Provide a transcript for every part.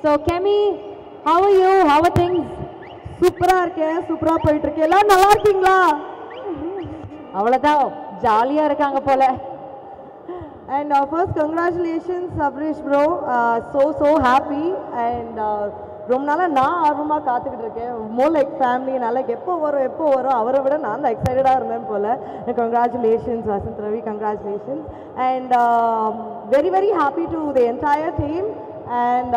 So Kemi, how are you? How are things? சூப்பரா இருக்கேன், சூப்பரா போயிட்டு இருக்கு. எல்லாரும் நல்லா இருக்கீங்களா? அவ்வளவுதான் ஜாலியா இருக்காங்க போல. And first congratulations Sabrish bro, so happy and ரொம்ப நாளா நான் ஆர்வமா காத்துக்கிட்டு இருக்கேன். more like family, நான் like எப்போ வரும் அவரை விட நான் தான் எக்ஸைட்டடா இருந்தேன் போல. Congratulations Vasant Ravi, congratulations and very happy to the entire team and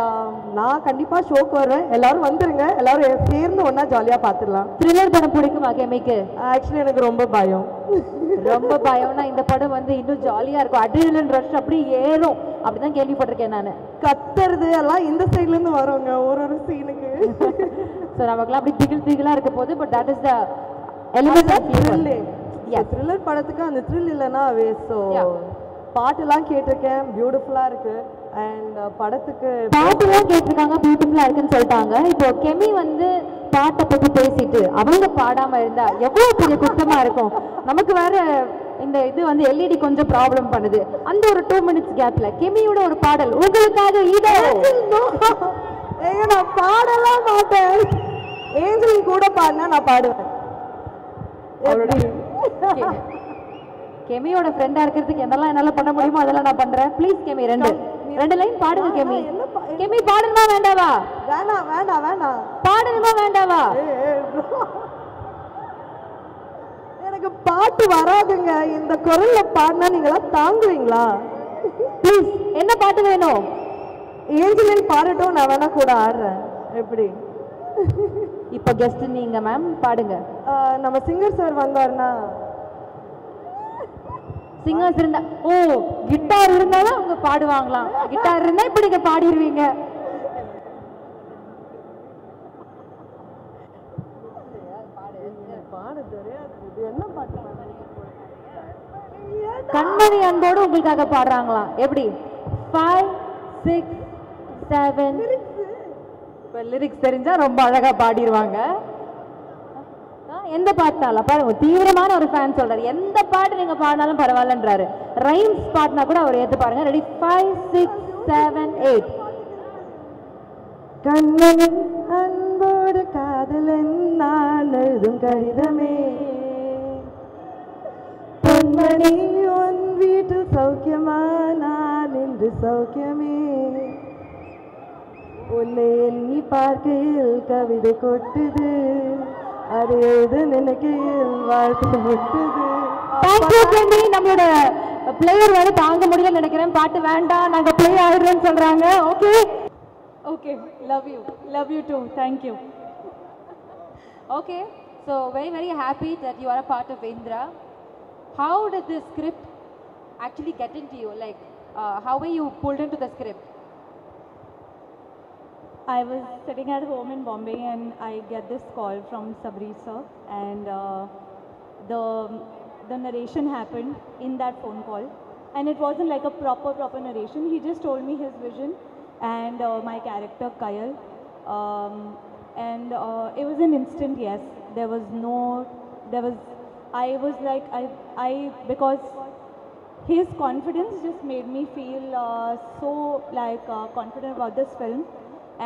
நான் கண்டிப்பா ஷோக்கு வருவேன். எல்லாரும் வந்துருங்க, எல்லாரும் சேர்ந்து ஒண்ணா ஜாலியா பார்த்துடலாம். த்ரில்லர் படம் பிடிக்குமா கெமிக்கு? ஆக்சுவலி எனக்கு ரொம்ப பயம். ரொம்ப பயம்னா இந்த படம் வந்து இன்னும் ஜாலியா இருக்கும். அட்ரினலின் ரஷ் அப்படி ஏறும் அப்படிதான் கேள்விப்பட்டிருக்கேன் நான். கத்துறது எல்லாம் இந்த சைட்ல இருந்து வருங்க ஒரு சீனுக்கு. சோ நமக்குலாம் அப்படி திகிலா இருக்க போகுது. But that is the element of thrill. Thriller படத்துக்கு அந்த த்ரில் இல்லைன்னா வேஸ்ட். பாட்டுலாம் கேட்டிருக்கேன், பியூட்டிஃபுல்லா இருக்கு அண்ட் படத்துக்கு பாட்டுலாம் கேட்டிருக்காங்க, பியூட்டிஃபுல்லா இருக்குன்னு சொல்லிட்டாங்க. இப்போ கெமி வந்து பாட்டை பத்தி பேசிட்டு அவங்க பாடாம இருந்தா எவ்வளவு பெரிய குத்தமா இருக்கும். நமக்கு வேற இந்த இது வந்து எல்இடி கொஞ்சம் ப்ராப்ளம் பண்ணுது. அந்த ஒரு 2 minutes கேப்ல கெமியோட ஒரு பாடல் உங்களுக்காக. இதோ ஏங்க நான் பாடலாம் மாட்டேன், ஏஞ்சல் கூட பாடினா நான் பாடுவேன். கெமியோட ஃப்ரெண்டா இருக்கிறதுக்கு என்னெல்லாம் என்னால பண்ண முடியுமோ அதெல்லாம் நான் பண்றேன். ப்ளீஸ் கெமி ரெண்டு லைன் பாடுங்க. கெமி கெமி பாடணுமா வேண்டாவா? வேண்டாம் பாடணுமா வேண்டாவா? எனக்கு பாட்டு வராதுங்க, இந்த குரல்ல பாடினா நீங்களா தாங்குவீங்களா? ப்ளீஸ் என்ன பாட்டு வேணும்? ஏஞ்சலின் பாடட்டும், நான் வேணா கூட ஆடுறேன். எப்படி? இப்ப கெஸ்ட் நீங்க மேம், பாடுங்க. நம்ம சிங்கர் சார் வந்தாருன்னா சிங்கர்ஸ் இருந்தா கிட்டார் இருந்தாலும் அவங்க பாடுவாங்களாம். கிட்டார் இருந்தா இப்ப நீங்க பாடிடுவீங்க. கண்மணி அன்போடு உங்களுக்காக பாடுறாங்களாம். எப்படி? 5 6 7 லிரிக்ஸ் தெரிஞ்சா ரொம்ப அழகா பாடிடுவாங்க. எந்த பாட்டுனால பாருங்க, தீவிரமான ஒரு ஃபேன் சொல்றாரு. எந்த பாட்டு நீங்க பாடினாலும் பரவாயில்லன்றாரு. ரைம்ஸ் பாட்டுனா கூட அவர் ஏத்து பாருங்க. ரெடி? 5 6 7 8. கண்ணனின் அன்போடு காதலன் நான் எழுதும் கடிதமே, பொன்மணி உன் வீட்டில் சௌக்கியமா, நான் இன்று சௌக்கியமே, உன்னை எண்ணி பார்க்கையில் கவிதை கொட்டுது, அது எழுத நினைக்கையில் வாழ்த்து முட்டுது. தேங்க்யூ கெமி. நம்மளோட பிளேயர் வந்து தாங்க முடியல நினைக்கிறேன். பாட்டு வேண்டாம், நாங்க பிளே ஆயிடுறோம்னு சொல்றாங்க. Okay love you too. Thank you. Okay, so very happy that you are a part of Indra. How did this script actually get into you? Like how were you pulled into the script? I was sitting at home in Bombay and I get this call from Sabrish sir, and the narration happened in that phone call, and it wasn't like a proper narration. He just told me his vision and my character Kayal, and it was an instant yes. I was like I because his confidence just made me feel so like confident about this film.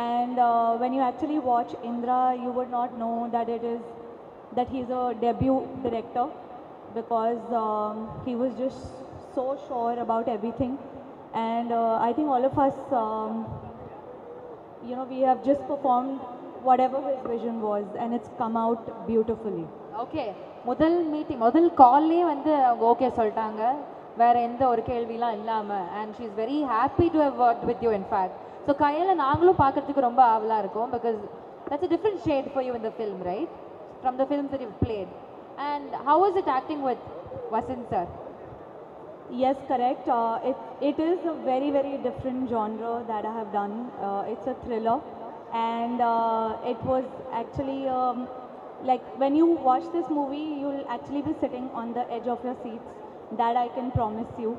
And when you actually watch Indra, you would not know that he's a debut director, because he was just so sure about everything. And I think all of us, we have just performed whatever his vision was, and it's come out beautifully. Okay, முதல் meeting முதல் கால்லே வந்து அவங்க okay சொல்லிட்டாங்க, வேற எந்த ஒரு கேள்விலாம் இல்லாம. and she is very happy to have worked with you in fact. So Kayala நாங்களும் பார்க்கிறதுக்கு ரொம்ப ஆவலா இருக்கும், because that's a different shade for you in the film, right? From the films that you've played. And how was it acting with Vasant sir? Yes, correct. It is a very different genre that I have done. It's a thriller, and it was actually like when you watch this movie, you'll actually be sitting on the edge of your seats. That I can promise you.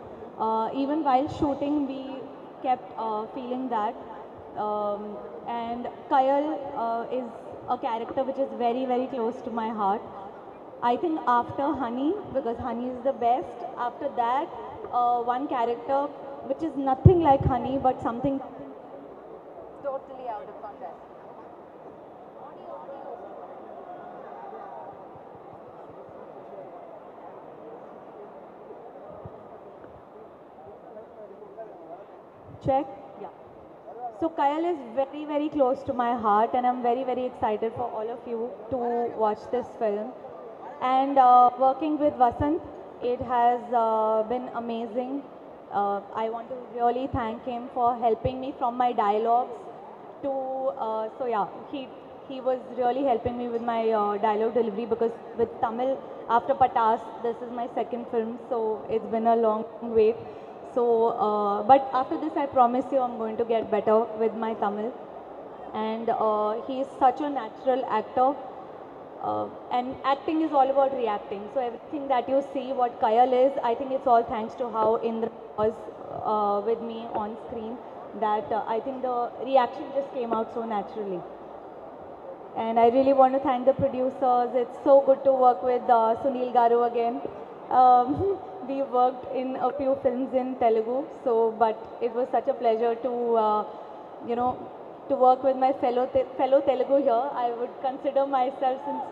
Even while shooting, we kept feeling that. And Kayal is a character which is very close to my heart. I think after Honey, because Honey is the best, after that one character which is nothing like Honey but something totally out of context. Check. Yeah. So Kayal is very, very close to my heart, and I'm very, very excited for all of you to watch this film. And working with Vasant, it has been amazing. I want to really thank him for helping me from my dialogues to, so yeah, he was really helping me with my dialogue delivery, because with Tamil, after Patas, this is my second film, so it's been a long wait. So, but after this, I promise you I'm going to get better with my Tamil. And he is such a natural actor. And acting is all about reacting. So everything that you see, what Kayal is, I think it's all thanks to how Indra was with me on screen. That I think the reaction just came out so naturally. And I really want to thank the producers. It's so good to work with Sunil Garu again. We worked in a few films in Telugu, but it was such a pleasure to, to work with my fellow Telugu here. I would consider myself, since,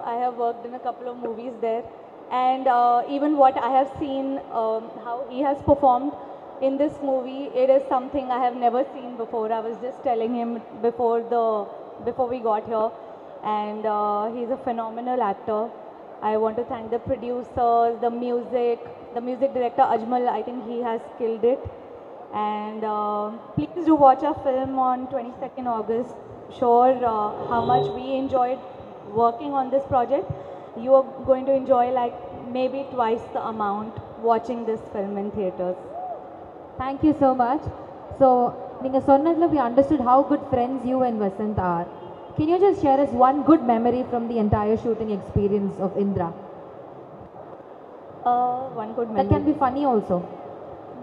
I have worked in a couple of movies there. And even what I have seen, how he has performed in this movie, it is something I have never seen before. I was just telling him before we got here, and he's a phenomenal actor. I want to thank the producers, the music director Ajmal. I think he has killed it. And please do watch our film on 22nd August. Sure, how much we enjoyed working on this project. You are going to enjoy like maybe twice the amount watching this film in theaters. Thank you so much. So, we understood how good friends you and Vasant are. Can you just share us one good memory from the entire shooting experience of Indra? One good memory. That can be funny also.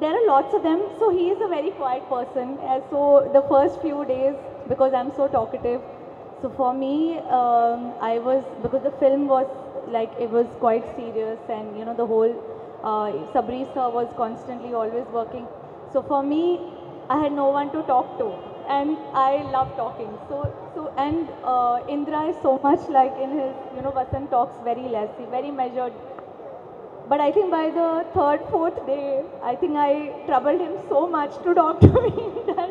There are lots of them. So he is a very quiet person. So the first few days, because I'm so talkative, so for me, because the film was like, it was quite serious, and the whole Sabri sir was constantly always working. So for me, I had no one to talk to, and I love talking. And Indra is so much like in his, Vasant talks very less, he's very measured. But I think by the third, fourth day, I think I troubled him so much to talk to me that,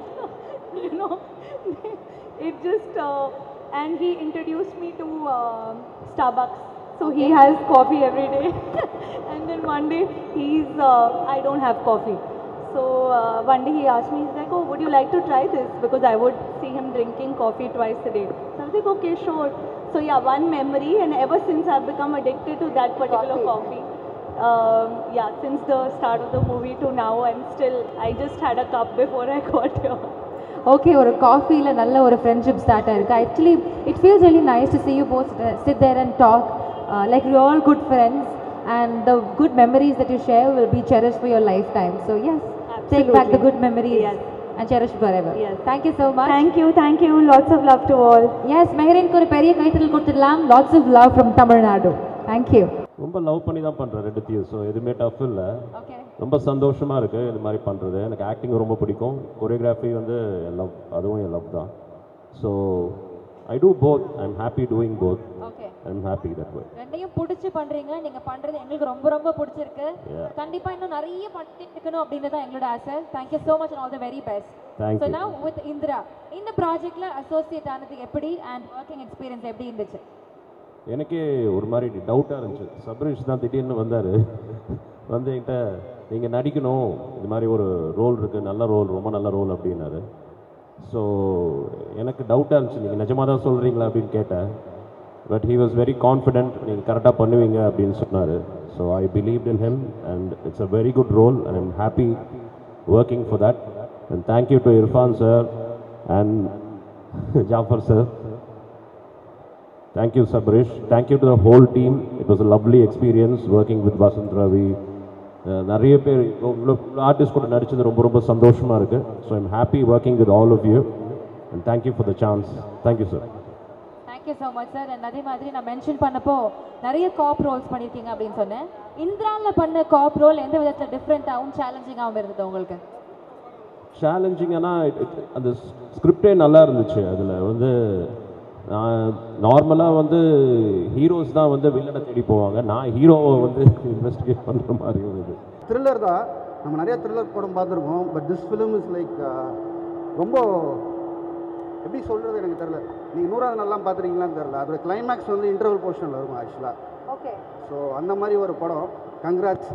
it just, and he introduced me to Starbucks. So he has coffee every day. And then one day, I don't have coffee. So one day he asked me, he's like, oh, would you like to try this? Because I would see him drinking coffee twice a day. So I was like, okay, sure. So yeah, one memory, and ever since I've become addicted to that particular coffee. Since the start of the movie to now, I just had a cup before I got here. Okay, or a coffee, la nalla or a friendship starter. Actually, it feels really nice to see you both sit there and talk like you're all good friends, and the good memories that you share will be cherished for your lifetime. So yes, absolutely. Take back the good memories. Yes. And cherish forever. Yes. Thank you so much. Thank you. Lots of love to all. Yes, Meherin ko periya kaithal kodutiralam. Lots of love from Tamil Nadu. Thank you. ரொம்ப love பண்ணி தான் பண்ணுறேன் ரெண்டுத்தையும். So எதுவுமே tough இல்லை. ரொம்ப சந்தோஷமாக இருக்குது இது மாதிரி பண்ணுறது. எனக்கு ஆக்டிங் ரொம்ப பிடிக்கும். கொரியோகிராஃபி வந்து லவ், அதுவும் என் லவ் தான். So I do both. I am happy doing both. I am happy that way. ரெண்டையும் பிடிச்சி பண்ணுறீங்க. நீங்கள் பண்ணுறது எங்களுக்கு ரொம்ப ரொம்ப பிடிச்சிருக்கு. கண்டிப்பாக இன்னும் நிறைய பண்ணிட்டு இருக்கணும் அப்படின்றது தான் எங்களோட ஆசை. Thank you so much and all the very best. Thank you. So now with Indira, இந்த ப்ராஜெக்டில் அசோசியேட் ஆனது எப்படி அண்ட் ஒர்க்கிங் எக்ஸ்பீரியன்ஸ் எப்படி இருந்துச்சு? எனக்கே ஒரு மாதிரி டவுட்டாக இருந்துச்சு. சப்ரீஷ் தான் திடீர்னு வந்தார். வந்து என்கிட்ட நீங்கள் நடிக்கணும், இது மாதிரி ஒரு ரோல் இருக்குது, நல்ல ரோல், ரொம்ப நல்ல ரோல் அப்படின்னாரு. ஸோ எனக்கு டவுட்டாக இருந்துச்சு, நீங்கள் நிஜமாக தான் சொல்கிறீங்களா அப்படின்னு கேட்டேன். But he was very confident, நீங்கள் கரெக்டாக பண்ணுவீங்க அப்படின்னு சொன்னார். So I believed in him and it's a very good role and I'm happy working for that. And thank you to Irfan sir and Jafar sir. Thank you, Sabrish. Thank you to the whole team. It was a lovely experience working with Vasant Ravi. நிறைய பேர் இவ்வளோ artist கூட நடிச்சது ரொம்ப ரொம்ப சந்தோஷமாக இருக்குது. So I'm happy working with all of you and thank you for the chance. Thank you sir. Thank you so much sir. அண்ட் அதே மாதிரி நான் மென்ஷன் பண்ணப்போ நிறைய காப் ரோல்ஸ் பண்ணியிருக்கீங்க அப்படின்னு சொன்னேன். இந்திராவில் பண்ண காப் ரோல் எந்த விதத்தில் டிஃப்ரெண்ட்டாகவும் சேலஞ்சிங்காகவும் இருந்தது உங்களுக்கு? சேலஞ்சிங்கானா அந்த ஸ்கிரிப்டே நல்லா இருந்துச்சு. அதில் வந்து நார்மலாக வந்து ஹீரோஸ் தான் வந்து வில்லனை தேடி போவாங்க, நான் ஹீரோவை வந்து இன்வெஸ்டிகேட் பண்ணுற மாதிரி ஒரு இது. த்ரில்லர் தான், நம்ம நிறைய த்ரில்லர் படம் பார்த்துருக்கோம். But this film is like ரொம்ப எப்படி சொல்கிறது எனக்கு தெரில. நீங்கள் 100வது நாள்லாம் பார்த்துருக்கீங்களான்னு தெரில. அதோட கிளைமேக்ஸ் வந்து இன்டர்வல் போர்ஷனில் இருக்கும் ஆக்சுவலாக. ஓகே. ஸோ அந்த மாதிரி ஒரு படம். கங்க்ராட்ஸ்.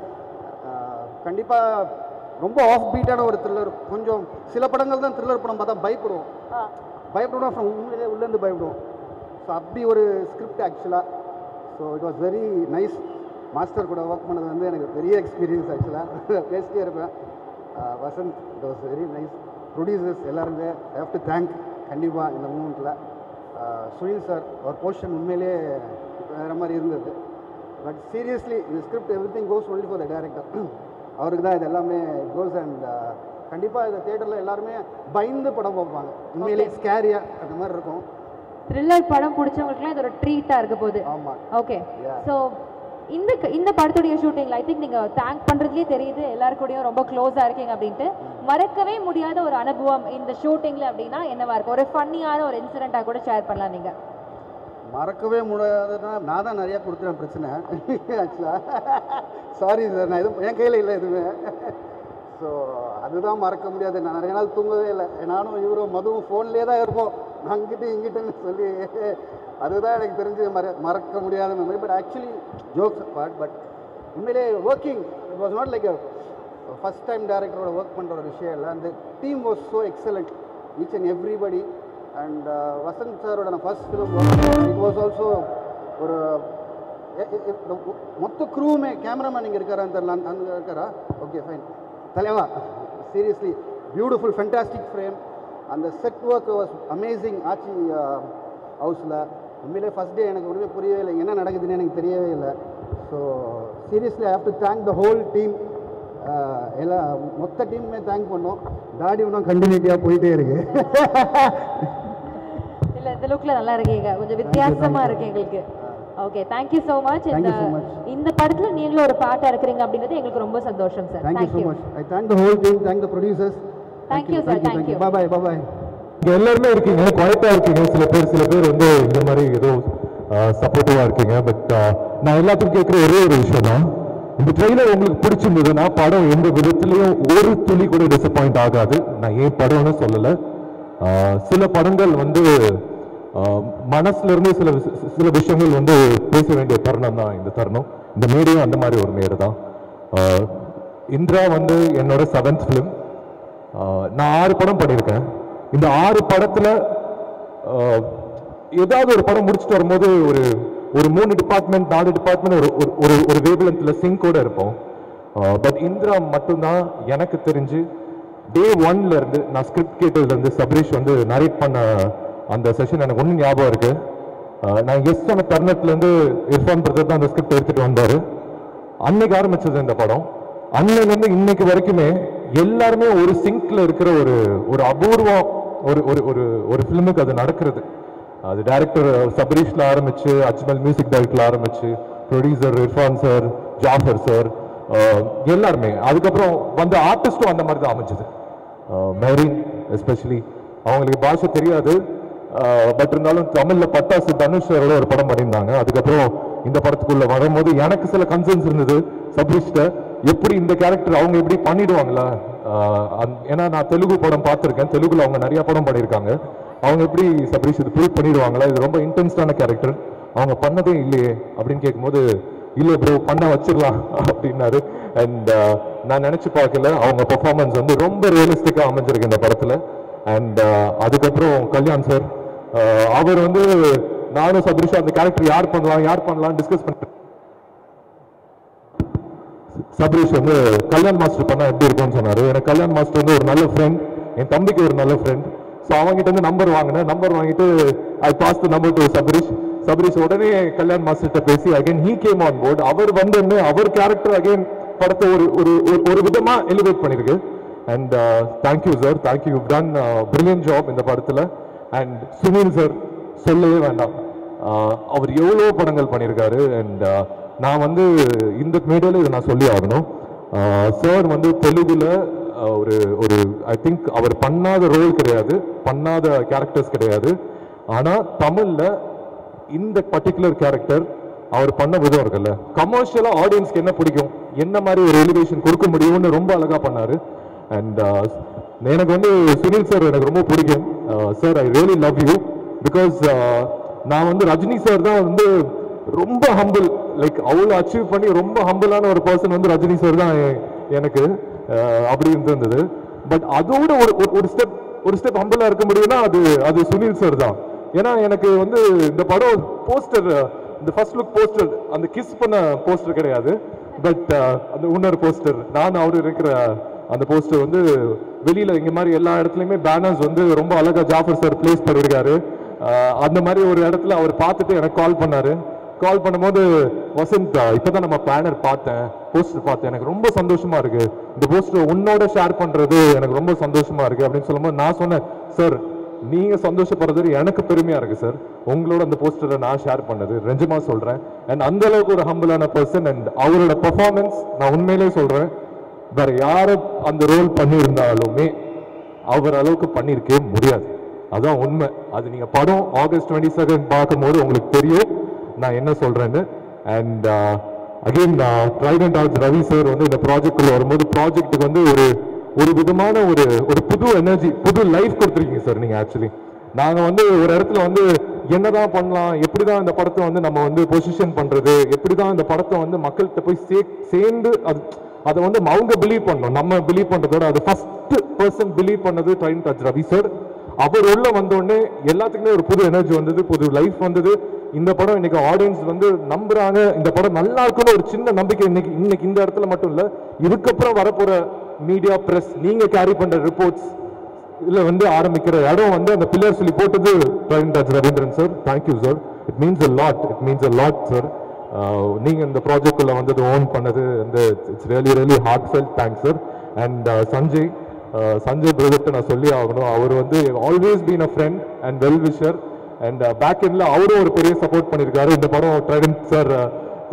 கண்டிப்பாக ரொம்ப ஆஃப் பீட்டான ஒரு த்ரில்லர். கொஞ்சம் சில படங்கள் தான் த்ரில்லர் படம் பார்த்தா பயப்படுவோம், அப்புறம் உள்ளேருந்து பயப்படுவோம். ஸோ அப்படி ஒரு ஸ்கிரிப்ட் ஆக்சுவலாக. So it was very nice. Master கூட ஒர்க் பண்ணது வந்து எனக்கு பெரிய எக்ஸ்பீரியன்ஸ் ஆக்சுவலாக. பேசிட்டே இருப்பேன். Vasanth, it was very nice. Producers எல்லாருமே ஐ ஹேவ் டு தேங்க் கண்டிப்பாக இந்த மூமெண்ட்டில். சுனில் சார் ஒரு போர்ஷன் உண்மையிலே வேறு மாதிரி இருந்தது. பட் சீரியஸ்லி இந்த script every thing cos only for the director. அவருக்கு தான் இது எல்லாமே கோஸ். அண்ட் கண்டிப்பாக இந்த தியேட்டரில் எல்லாருமே பயந்து படம் பார்ப்பாங்க. உண்மையிலே ஸ்கேரியாக அந்த மாதிரி இருக்கும். த்ரில்லர் படம் பிடிச்சவங்களுக்குலாம் இது ஒரு ட்ரீட்டாக இருக்க போகுது. ஆமாம். ஓகே. ஸோ இந்த படத்துடைய ஷூட்டிங்கில் ஐ திங்க் நீங்கள் தேங்க் பண்ணுறதுலேயே தெரியுது எல்லாருக்கூடையும் ரொம்ப க்ளோஸாக இருக்கீங்க அப்படின்ட்டு. மறக்கவே முடியாத ஒரு அனுபவம் இந்த ஷூட்டிங்கில் அப்படின்னா என்னவா இருக்கும்? ஒரு ஃபன்னியான ஒரு இன்சிடெண்ட்டாக கூட ஷேர் பண்ணலாம் நீங்கள். மறக்கவே முடியாதுன்னா நான் தான் நிறையா கொடுத்துறேன் பிரச்சனை ஆக்சுவலாக. சாரி சார், நான் எதுவும் என் கையில் இல்லை எதுவுமே. ஸோ அதுதான் மறக்க முடியாது. நான் நிறைய நாள் தூங்கவே இல்லை. நானும் இவரும் மதுவும் ஃபோன்லேயே தான் இருப்போம், அங்கிட்டு இங்கிட்டுன்னு சொல்லி. அதுதான் எனக்கு தெரிஞ்சு மறக்க முடியாத memory. But actually jokes part. But உண்மையிலே working it was not like first time டேரக்டரோட ஒர்க் பண்ணுற ஒரு விஷயம் இல்லை. அந்த team was so excellent, each and everybody. And Vasanth சாரோட நான் first film it was also ஒரு மொத்த க்ரூவுமே. கேமராமேன் இங்கே இருக்காரான்னு தெரியல, அங்கே இருக்காரா? Okay fine. தலைவா, சீரியஸ்லி பியூட்டிஃபுல் ஃபென்டாஸ்டிக் ஃப்ரேம். அந்த செட் ஒர்க் வாஸ் அமேசிங். ஆச்சி ஹவுஸில் உண்மையிலே ஃபஸ்ட் டே எனக்கு ஒன்றுமே புரியவே இல்லை, என்ன நடக்குதுன்னு எனக்கு தெரியவே இல்லை. So seriously I have to thank the whole team. எல்லா மொத்த டீமுமே தேங்க் பண்ணோம். தாடி ஒன்றும் கண்டினியூட்டியாக போயிட்டே இருக்கு. இல்லை, இந்த லுக்கில் நல்லா இருக்கீங்க, கொஞ்சம் வித்தியாசமாக இருக்கு எங்களுக்கு. Okay, thank you so much. இந்த படத்தில் நீங்களும் ஒரு பாட்டாக இருக்கிறீங்க அப்படின்றது எங்களுக்கு ரொம்ப சந்தோஷம் சார். Thank you so much. I thank the whole team, thank the producers. Thank you sir. Thank you. Bye bye. இங்கே எல்லாருமே இருக்கீங்க, குவாய்ட்டாக இருக்கீங்க. சில பேர் வந்து இந்த மாதிரி ஏதோ சப்போர்ட்டிவாக இருக்கீங்க. பட் நான் எல்லாத்துக்கும் கேட்குற ஒரே ஒரு விஷயம் தான், இந்த ட்ரெய்லர் உங்களுக்கு பிடிச்சிருந்ததுன்னா படம் எந்த விதத்துலையும் ஒரு துளி கூட டிசப்பாயிண்ட் ஆகாது. நான் ஏன் படம்னு சொல்லலை. சில படங்கள் வந்து மனசுல இருந்து சில விஷயங்கள் வந்து பேச வேண்டிய தருணம் தான் இந்த தருணம். இந்த மேடையும் அந்த மாதிரி ஒரு மேடை தான். இந்திரா வந்து என்னோட 7th ஃபிலிம். நான் 6 படம் பண்ணியிருக்கேன். இந்த 6 படத்துல ஏதாவது ஒரு படம் முடிச்சுட்டு வரும்போது ஒரு 3 டிபார்ட்மெண்ட் 4 டிபார்ட்மெண்ட் ஒரு வேவ்லென்த்ல சிங்கோட இருப்போம். பட் இந்திரா மட்டும்தான் எனக்கு தெரிஞ்சு டே 1ல இருந்து நான் ஸ்கிரிப்ட் கேட்டதுல இருந்து சபரீஷ் வந்து நரேட் பண்ண அந்த செஷன் எனக்கு ஒன்றும் ஞாபகம் இருக்கு. நான் எஸ் சொன்ன தருணத்துலேருந்து இர்ஃபான் பிரதர் தான் அந்த ஸ்கிரிப்ட் எடுத்துட்டு வந்தாரு. அன்னைக்கு ஆரம்பிச்சது இந்த படம். அன்னையிலேருந்து இன்னைக்கு வரைக்குமே எல்லாருமே ஒரு சிங்க்ல இருக்கிற ஒரு அபூர்வம் ஒரு ஃபிலிமுக்கு அது நடக்கிறது. அது டைரக்டர் சபரீஷ்ல ஆரம்பிச்சு, அஜ்மல் மியூசிக் டைரக்டர்ல ஆரம்பிச்சு, producer Irfan sir, Jafar sir, எல்லாருமே. அதுக்கப்புறம் வந்து ஆர்டிஸ்டும் அந்த மாதிரி தான் அமைஞ்சது. மெரின் எஸ்பெஷலி, அவங்களுக்கு பாஷை தெரியாது, பட் இருந்தாலும் தமிழ்ல பட்டாசு தனுஷ் சாரோட ஒரு படம் பண்ணியிருந்தாங்க. அதுக்கப்புறம் இந்த படத்துக்குள்ள வரும்போது எனக்கு சில கன்சர்ன்ஸ் இருந்தது சபரீஷ்ட, எப்படி இந்த கேரக்டர் அவங்க எப்படி பண்ணிடுவாங்களா. ஏன்னா நான் தெலுங்கு படம் பார்த்துருக்கேன், தெலுங்குல அவங்க நிறைய படம் பண்ணியிருக்காங்க. அவங்க எப்படி சபரீஷ் இது ப்ரூவ் பண்ணிடுவாங்களா, இது ரொம்ப இன்டென்ஸான கேரக்டர், அவங்க பண்ணதே இல்லையே அப்படின்னு கேட்கும்போது, இல்லை ப்ரோ பண்ண வச்சிடலாம் அப்படின்னாரு. அண்ட் நான் நினைச்சு பார்க்கல, அவங்க பெர்ஃபார்மன்ஸ் வந்து ரொம்ப ரியலிஸ்டிக்காக அமைஞ்சிருக்கு இந்த படத்துல. அண்ட் அதுக்கப்புறம் கல்யாண் சார், அவர் வந்து நானும் சபரீஷ் அந்த கேரக்டர் யார் பண்ணலாம் டிஸ்கஸ் பண்ணிட்டு, சபரீஷ் வந்து கல்யாண் மாஸ்டர் பண்ணா எப்படி இருக்கும்னு சொன்னாரு. எனக்கு கல்யாண் மாஸ்டர் வந்து ஒரு நல்ல ஃப்ரெண்ட், என் தம்பிக்கு ஒரு நல்ல ஃப்ரெண்ட். ஸோ அவங்ககிட்ட வந்து நம்பர் வாங்கிட்டு I pass the number to Sabareesh உடனே கல்யாண் மாஸ்டர்கிட்ட பேசி again he came on board. அவர் வந்து அவர் கேரக்டர் அகைன் படத்தை ஒரு விதமா எலிவேட் பண்ணிருக்கு. And thank you sir, thank you, you done brilliant job இந்த படத்துல. அண்ட் சுனில் சார் சொல்லவே வேண்டாம், அவர் எவ்வளோ படங்கள் பண்ணியிருக்காரு. அண்ட் நான் வந்து இந்த மேடையில் இதை நான் சொல்லி ஆகணும். சார் வந்து தெலுங்குல ஒரு ஒரு ஐ திங்க் அவர் பண்ணாத ரோல் கிடையாது, பண்ணாத கேரக்டர்ஸ் கிடையாது. ஆனால் தமிழில் இந்த பர்டிகுலர் கேரக்டர் அவர் பண்ண விதம் இருக்குல்ல, கமர்ஷியலாக ஆடியன்ஸ்க்கு என்ன பிடிக்கும், என்ன மாதிரி ஒரு எலிவேஷன் கொடுக்க முடியும்னு ரொம்ப அழகாக பண்ணார். அண்ட் எனக்கு வந்து சுனில் சார் எனக்கு ரொம்ப பிடிக்கும். Sir I really love you because நான் வந்து ரஜினி சார் தான் வந்து ரொம்ப ஹம்பிள், லைக் அவ்வளோ அச்சீவ் பண்ணி ரொம்ப ஹம்பிளான ஒரு பர்சன் வந்து ரஜினி சார் தான் எனக்கு அப்படி இருந்தது. பட் அதோட ஒரு ஸ்டெப் ஹம்பிளாக இருக்க முடியும்னா அது சுனில் சார் தான். ஏன்னா எனக்கு வந்து இந்த படம் போஸ்டர், இந்த ஃபர்ஸ்ட் லுக் போஸ்டர், அந்த கிஸ் பண்ண போஸ்டர் கிடையாது, பட் அந்த இன்னொரு போஸ்டர் நான் அவர் இருக்கிற அந்த போஸ்டர் வந்து வெளியில இங்க மாதிரி எல்லா இடத்துலையுமே பேனர்ஸ் வந்து ரொம்ப அழகா ஜாஃபர் சார் பிளேஸ் பண்ணிருக்காரு. அந்த மாதிரி ஒரு இடத்துல அவர் பார்த்துட்டு எனக்கு கால் பண்ணாரு. கால் பண்ணும்போது வசந்த் இப்பதான் நம்ம பேனர் பார்த்தேன், போஸ்டர் பார்த்தேன், எனக்கு ரொம்ப சந்தோஷமா இருக்கு, இந்த போஸ்டர் உன்னோட ஷேர் பண்றது எனக்கு ரொம்ப சந்தோஷமா இருக்கு அப்படின்னு சொல்லும்போது நான் சொன்னேன், சார் நீங்க சந்தோஷப்படுறது எனக்கு பெருமையா இருக்கு சார், உங்களோட அந்த போஸ்டரை நான் ஷேர் பண்ணது நிஜமா சொல்றேன். அண்ட் அந்த அளவுக்கு ஒரு ஹம்பிளான பர்சன். அண்ட் அவரோட பெர்ஃபார்மன்ஸ் நான் உண்மையிலே சொல்றேன், வேற யாரும் அந்த ரோல் பண்ணியிருந்தாலுமே அவர் அளவுக்கு பண்ணியிருக்கவே முடியாது. அதான் உண்மை. அது நீங்க படம் ஆகஸ்ட் 22 பார்க்கும்போது உங்களுக்கு தெரியும் நான் என்ன சொல்றேன்னு. And again Trident arts Ravi sir வந்து இந்த ப்ராஜெக்ட் வரும்போது ப்ராஜெக்ட்டுக்கு வந்து ஒரு விதமான ஒரு புது எனர்ஜி, புது லைஃப் கொடுத்துருக்கீங்க சார் நீங்க. ஆக்சுவலி நாங்க வந்து ஒரு இடத்துல வந்து என்னதான் பண்ணலாம், எப்படிதான் இந்த படத்தை வந்து நம்ம வந்து பொசிஷன் பண்றது, எப்படிதான் இந்த படத்தை வந்து மக்கள்கிட்ட போய் சேர்ந்து அதை வந்து அவங்க பிலீவ் பண்ணணும், நம்ம பிலீவ் பண்றதோட அது ஃபர்ஸ்ட் பர்சன் பிலீவ் பண்ணது ட்ரைடன்ட் ஆர்ட்ஸ் ரவி சார். அவர் உள்ள வந்தோடனே எல்லாத்துக்குமே ஒரு புது எனர்ஜி வந்தது, புது லைஃப் வந்தது. இந்த படம் இன்னைக்கு ஆடியன்ஸ் வந்து நம்புறாங்க, இந்த படம் நல்லா இருக்குன்னு ஒரு சின்ன நம்பிக்கை இன்னைக்கு இந்த இடத்துல மட்டும் இல்ல, இதுக்கப்புறம் வரப்போற மீடியா பிரஸ் நீங்க கேரி பண்ற ரிப்போர்ட்ஸ் இதுல வந்து ஆரம்பிக்கிற இடம் வந்து அந்த பில்லர் சொல்லி போட்டது Trident arts Ravindran sir. Thank you sir, it means a lot sir. நீங்க இந்த ப்ராஜெக்ட் உள்ள வந்து ஓன் பண்ணது அந்த it's really heartfelt thanks sir. And Sanjay பிரதர்ட்ட நான் சொல்லி ஆகணும், அவர் வந்து always been a friend and well wisher. And back எண்ட்ல அவரும் ஒரு பெரிய சப்போர்ட் பண்ணியிருக்காரு இந்த படம் ட்ரைடன்ட் சார்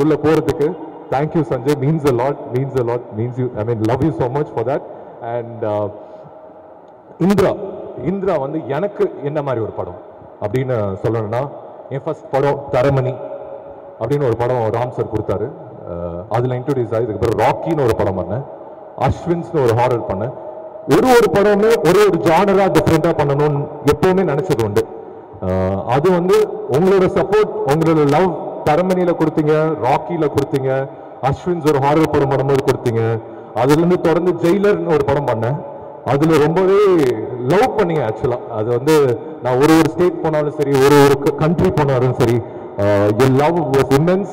உள்ள போறதுக்கு. Thank you Sanjay, means a lot, means you, I mean love you so much for that. And Indira வந்து எனக்கு என்ன மாதிரி ஒரு படம் அப்படின்னு சொல்லணும்னா, என் ஃபர்ஸ்ட் படம் தரமணி அப்படின்னு ஒரு படம் ராம் சார் கொடுத்தாரு, அதுல இன்ட்ரோடியூஸ் ஆகி இதுக்கப்புறம் ராக்கின்னு ஒரு படம் பண்ணேன், அஸ்வின்ஸ்னு ஒரு ஹாரர் பண்ணேன். ஒரு படமே ஒரு ஜானரா டிஃப்ரெண்டா பண்ணணும்னு எப்பவுமே நினைச்சது உண்டு. அது வந்து உங்களோட சப்போர்ட், உங்களோட லவ் தரமணியில கொடுத்தீங்க, ராக்கில கொடுத்தீங்க, அஸ்வின்ஸ் ஒரு ஹாரர் படம் பண்ணும்போது கொடுத்தீங்க. அதுல இருந்து தொடர்ந்து ஜெயிலர்னு ஒரு படம் பண்ணேன், அதுல ரொம்பவே லவ் பண்ணீங்க. ஆக்சுவலா அது வந்து நான் ஒரு ஸ்டேட் போனாலும் சரி, ஒரு கண்ட்ரி போனாலும் சரி, your love was immense.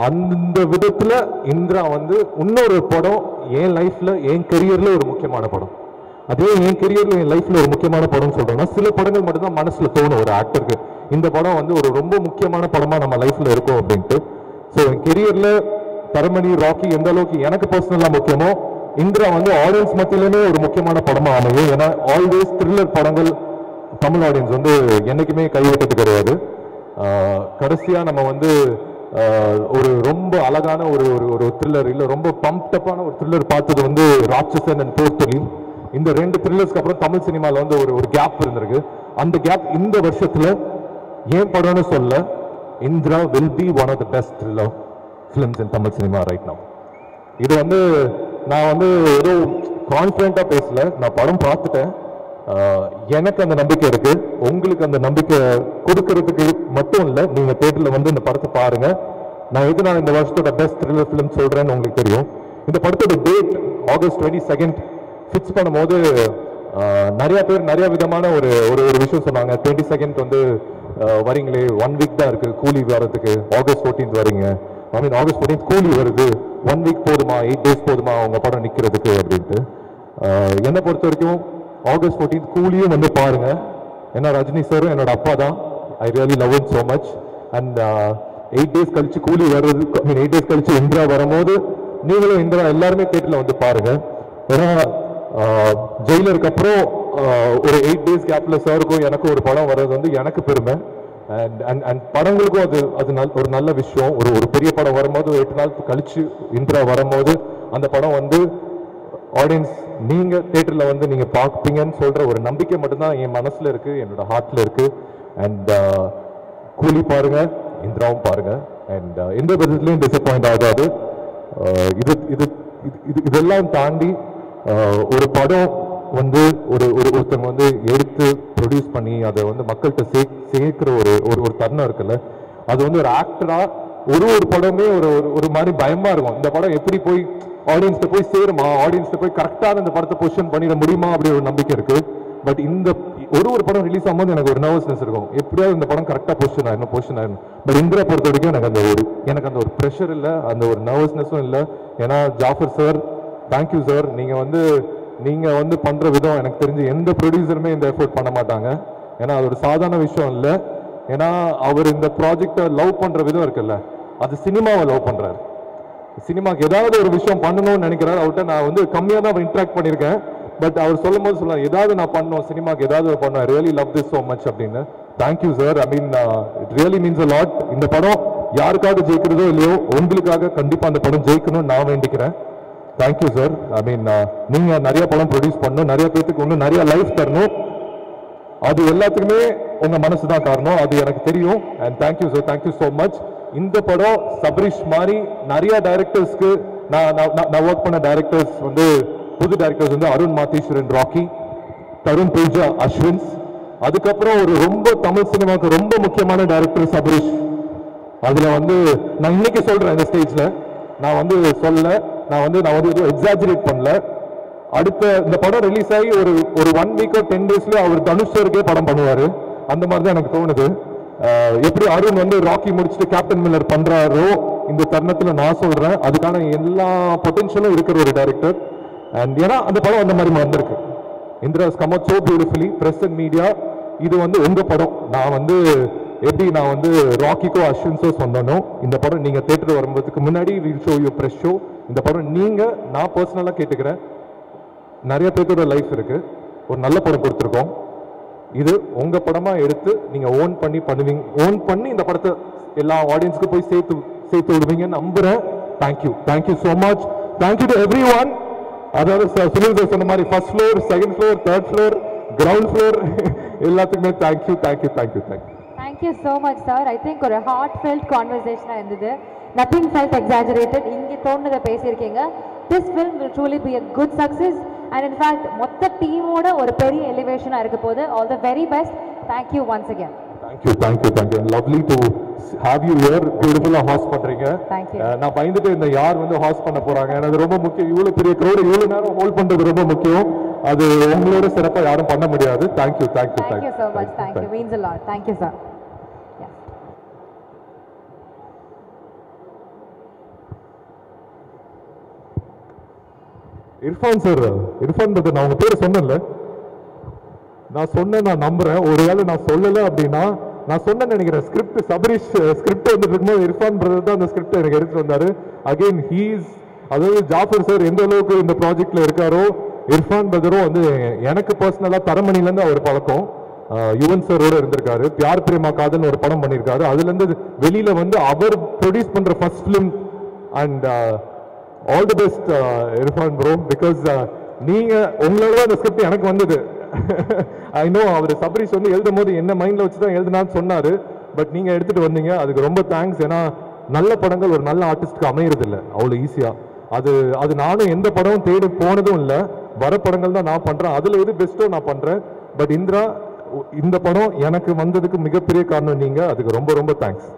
அந்த விதத்துல இந்திரா வந்து இன்னொரு படம் என் லைஃப்ல, என் கெரியர்ல ஒரு முக்கியமான படம். அதே என் கெரியர்ல என் லைஃப்ல ஒரு முக்கியமான படம் சொல்றேன்னா, சில படங்கள் மட்டும்தான் மனசுல தோணும் ஒரு ஆக்டருக்கு, இந்த படம் வந்து ஒரு ரொம்ப முக்கியமான படமா நம்ம லைஃப்ல இருக்கும் அப்படின்ட்டு. ஸோ என் கெரியர்ல தரமணி, ராக்கி எந்த அளவுக்கு எனக்கு பர்சனலா முக்கியமோ, இந்திரா வந்து ஆடியன்ஸ் மத்தியிலுமே ஒரு முக்கியமான படமா அமையும். ஏன்னா ஆல்வேஸ் த்ரில்லர் படங்கள் தமிழ் ஆடியன்ஸ் வந்து என்னைக்குமே கைவிட்டது கிடையாது. கடைசியா நம்ம வந்து ஒரு ரொம்ப அழகான ஒரு த்ரில்லர், இல்ல ரொம்ப பம்ப்டப்பான ஒரு த்ரில்லர் பார்த்தது வந்து ராட்சசன் அண்ட் போர்த்தொலி. இந்த 2 த்ரில்லர்ஸ்க்கு அப்புறம் தமிழ் சினிமாவில் வந்து ஒரு கேப் இருந்திருக்கு. அந்த கேப் இந்த வருஷத்துல ஏன் படம்னு சொல்ல, Indira will be one of the best thriller films in Tamil cinema right now. இது வந்து நான் வந்து ஏதோ கான்ஃபிடென்ட்டா பேசல, நான் படம் பார்த்துட்டேன், எனக்கு அந்த நம்பிக்கை இருக்கு. உங்களுக்கு அந்த நம்பிக்கை கொடுக்கறதுக்கு மட்டும் இல்லை, நீங்க தியேட்டர்ல வந்து இந்த படத்தை பாருங்க. நான் எதுனால இந்த வருஷத்தோட பெஸ்ட் த்ரில்லர் ஃபிலிம் சொல்றேன்னு உங்களுக்கு தெரியும். இந்த படத்தோட டேட் ஆகஸ்ட் 22 ஃபிக்ஸ் பண்ணும்போது நிறைய பேர் நிறைய விதமான ஒரு விஷயம் சொன்னாங்க. 22 வந்து வரீங்களே, 1 வீக் தான் இருக்கு கூலி வரதுக்கு, ஆகஸ்ட் 14 வரீங்க, ஐ மீன் ஆகஸ்ட் 14 கூலி வருது, 1 வீக் போதுமா, 8 days போதுமா உங்க படம் நிக்கிறதுக்கு அப்படின்ட்டு. என்னை பொறுத்த வரைக்கும் ஆகஸ்ட் 14 கூலியும் வந்து பாருங்க. ஏன்னா ரஜினி சாரும் என்னோட அப்பா தான், ஐ really love it so much. And 8 days கழிச்சு கூலி வர்றது, ஐ மீன் 8 days கழிச்சு இந்திரா வரும்போது நீங்களும் இந்திரா எல்லாருமே தியேட்டர்ல வந்து பாருங்க. ஏன்னா ஜெயிலருக்கு அப்புறம் ஒரு 8 days கேப்ல சாருக்கும் எனக்கும் ஒரு படம் வர்றது வந்து எனக்கு பெருமை. அண்ட் படங்களுக்கும் அது ஒரு நல்ல விஷயம். ஒரு பெரிய படம் வரும்போது 8 நாள் கழிச்சு இந்திரா வரும்போது அந்த படம் வந்து ஆடியன்ஸ் நீங்கள் தேட்டரில் வந்து நீங்கள் பார்ப்பீங்கன்னு சொல்கிற ஒரு நம்பிக்கை மட்டும்தான் என் மனசில் இருக்குது, என்னோட ஹார்ட்டில் இருக்குது. அண்ட் கூலி பாருங்கள், இந்திராவும் பாருங்கள். அண்ட் எந்த விதத்துலையும் டிசப்பாயிண்ட் ஆகாது. இது இது இது இதெல்லாம் தாண்டி ஒரு படம் வந்து ஒருத்தங்க வந்து எடுத்து ப்ரொடியூஸ் பண்ணி அதை வந்து மக்கள்கிட்ட சேர்க்கிற ஒரு தருணம் இருக்குல்ல, அது வந்து ஒரு ஆக்டரா ஒரு படமே ஒரு மாதிரி பயமா இருக்கும். இந்த படம் எப்படி போய் ஆடியன்ஸ்ல போய் சேருமா, ஆடியன்ஸ்ல போய் கரெக்டான இந்த படத்தை பொசிஷன் பண்ணிட முடியுமா அப்படி ஒரு நம்பிக்கை இருக்கு. பட் இந்த ஒரு படம் ரிலீஸ் ஆகும்போது எனக்கு ஒரு நர்வஸ்னஸ் இருக்கும், எப்படியாவது இந்த படம் கரெக்டாக பொசிஷன் ஆயிடும். பட் இந்திரா பொறுத்த வரைக்கும் எனக்கு அந்த ஒரு ப்ரெஷர் இல்லை, அந்த ஒரு நர்வஸ்னஸும் இல்லை. ஏன்னா ஜாஃபர் சார், தேங்க்யூ சார். நீங்க வந்து பண்ற விதம் எனக்கு தெரிஞ்சு எந்த ப்ரொடியூசருமே இந்த எஃபோர்ட் பண்ண மாட்டாங்க. ஏன்னா அது ஒரு சாதாரண விஷயம் இல்லை. ஏன்னா அவர் இந்த ப்ராஜெக்டை லவ் பண்ற விதம் இருக்குல்ல, அது சினிமாவை லவ் பண்றாரு. சினிமாக்கு ஏதாவது ஒரு விஷயம் பண்ணணும்னு நினைக்கிறாரு. அவர்கிட்ட நான் வந்து கம்மியாக தான் இன்ட்ராக்ட் பண்ணியிருக்கேன். பட் அவர் சொல்லும் போது சொல்லுவார், ஏதாவது நான் பண்ணணும் சினிமாக்கு, ஏதாவது பண்ணணும், I really love this so much அப்படின்னு. Thank you sir. I mean it really means a lot. இந்த படம் யாருக்காக ஜெயிக்கிறதோ இல்லையோ, உங்களுக்காக கண்டிப்பாக அந்த படம் ஜெயிக்கணும்னு நான் வேண்டிக்கிறேன். Thank you sir. ஐ மீன் நீங்கள் நிறைய படம் ப்ரொடியூஸ் பண்ணணும், நிறைய பேருக்கு இன்னும் நிறைய லைஃப் தரணும். அது எல்லாத்துக்குமே உங்கள் மனசு தான் காரணம், அது எனக்கு தெரியும். And thank you sir, thank you so much. இந்த படம் சபரிஷ் மாதிரி நிறைய டைரக்டர்ஸ்க்கு நான் ஒர்க் பண்ண டைரக்டர்ஸ் வந்து புது டைரக்டர்ஸ் வந்து அருண் மாதேஸ்வரன் ராக்கி, தருண் பூஜா அஸ்வின்ஸ், அதுக்கப்புறம் ஒரு ரொம்ப தமிழ் சினிமாவுக்கு ரொம்ப முக்கியமான டைரக்டர் சபரிஷ். அதில் வந்து நான் இன்னைக்கு சொல்கிறேன் இந்த ஸ்டேஜில், நான் வந்து எக்ஸாஜரேட் பண்ணல. அடுத்த இந்த படம் ரிலீஸ் ஆகி ஒரு 1 வீக்கோ 10 டேஸ்ல அவர் தனுஷ் சாருக்கே படம் பண்ணுவார். அந்த மாதிரி தான் எனக்கு தோணுது. எப்படி அருண் வந்து ராக்கி முடிச்சுட்டு கேப்டன் மில்லர் பண்றாரோ, இந்த தருணத்தில் நான் சொல்றேன் அதுக்கான எல்லா பொட்டன்ஷியலும் இருக்கிற ஒரு டைரக்டர். அண்ட் ஏன்னா அந்த படம் அந்த மாதிரி வந்திருக்கு. இந்திராஸ் come out so beautifully. Press and media, இது வந்து உங்க படம். நான் வந்து ராக்கிக்கோ அஸ்வின்ஸோ சொன்னோம், இந்த படம் நீங்க தியேட்டர் வரும்போதுக்கு முன்னாடி will show you press show. இந்த படம் நான் பர்சனலா கேட்டுக்கிறேன், நிறைய பேரோட லைஃப் இருக்கு, ஒரு நல்ல படம் கொடுத்துருக்கோம். இது உங்க படமா எடுத்து நீங்க ஓன் பண்ணி இந்த படத்தை எல்லா ஆடியன்ஸ்க்கு போய் சேர்த்து விடுவீங்கன்னு நம்புறேன். Thank you so much. Thank you to every one. அதாவது சுனில் சார் சொன்ன மாதிரி first floor, second floor, third floor, ground floor எல்லாத்துக்குமே thank you. Thank you so much, sir. I think ஒரு heartfelt conversation இருந்தது. Nothing felt exaggerated. இங்கே தோணுதை பேசியிருக்கீங்க. This film will truly be a good success. And in fact, மொத்த டீமோட ஒரு பெரிய எலிவேஷனாக இருக்க போது. All the very best. Thank you once again. Thank you. Lovely to have you here. Beautiful ஹாஸ்ட் பண்றீங்க. Thank you. நான் பயந்துட்டு இந்த யார் வந்து ஹாஸ்ட் பண்ண போறாங்க, அது ரொம்ப முக்கியம். இவ்வளவு பெரிய crowd இவ்வளவு நேரம் ஹோல்ட் பண்றது ரொம்ப முக்கியம். அது உங்களோட சிறப்பா யாரும் பண்ண முடியாது. Thank you so much. Thank you. Means a lot. Thank you, sir. Yes. Irfan sir, Irfan பத்தி நான் உங்க பேர் சொன்னேன்ல, நான் நம்புறேன். ஒருவேளை நான் சொல்லலை அப்படின்னா நான் சொன்னேன்னு நினைக்கிறேன். சபரிஷ் ஸ்கிரிப்ட் வந்துட்டு இருக்கும்போது இர்ஃபான் பிரதர் தான் அந்த ஸ்கிரிப்ட் எனக்கு எடுத்துட்டு வந்தாரு. அகைன் அதாவது ஜாஃபர் சார் எந்த அளவுக்கு இந்த ப்ராஜெக்ட்ல இருக்காரோ, இர்ஃபான் பிரதரும் வந்து எனக்கு பர்சனலா தரமணிலேருந்து அவர் பழக்கம். யுவன் சாரோட இருந்திருக்காரு, பியார் பிரேமா காதல்னு ஒரு படம் பண்ணியிருக்காரு. அதுல இருந்து வெளியில வந்து அவர் ப்ரொடியூஸ் பண்ற first film. And all the best Irfan bro, because நீங்க உங்களோட அந்த ஸ்கிரிப்ட் எனக்கு வந்தது. ஐ நோ அவர் சபரிஷ் வந்து எழுதும் போது என்ன மைண்ட்ல வச்சுதான் எழுதுனான்னு சொன்னாரு. பட் நீங்க எடுத்துட்டு வந்தீங்க, அதுக்கு ரொம்ப தேங்க்ஸ். ஏன்னா நல்ல படங்கள் ஒரு நல்ல ஆர்டிஸ்ட்க்கு அமையறது இல்லை அவ்வளோ ஈஸியா. அது நானும் எந்த படமும் தேடி போனதும் இல்லை, வர படங்கள் தான் நான் பண்றேன். அதுல எது பெஸ்ட்டோ நான் பண்றேன். பட் இந்திரா, இந்த படம் எனக்கு வந்ததுக்கு மிகப்பெரிய காரணம் நீங்க. அதுக்கு ரொம்ப தேங்க்ஸ்.